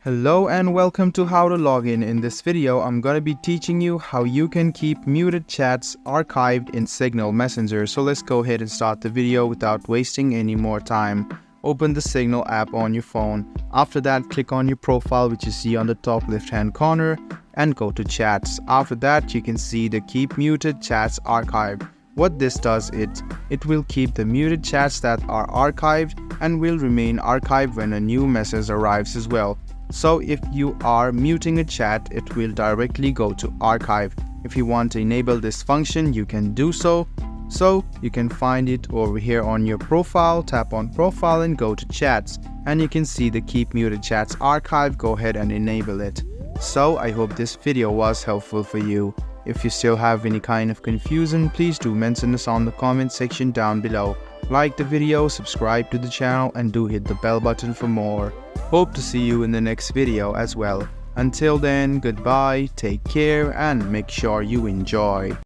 Hello and welcome to How to Login. In this video, I'm going to be teaching you how you can keep muted chats archived in Signal Messenger. So let's go ahead and start the video without wasting any more time. Open the Signal app on your phone. After that, click on your profile which you see on the top left hand corner and go to chats. After that, you can see the keep muted chats archived. What this does it will keep the muted chats that are archived and will remain archived when a new message arrives as well. So if you are muting a chat, it will directly go to archive. If you want to enable this function, you can do so. So you can find it over here on your profile, tap on profile and go to chats. And you can see the keep muted chats archive. Go ahead and enable it. So I hope this video was helpful for you. If you still have any kind of confusion, please do mention us on the comment section down below. Like the video, subscribe to the channel and do hit the bell button for more. Hope to see you in the next video as well. Until then, goodbye, take care and make sure you enjoy.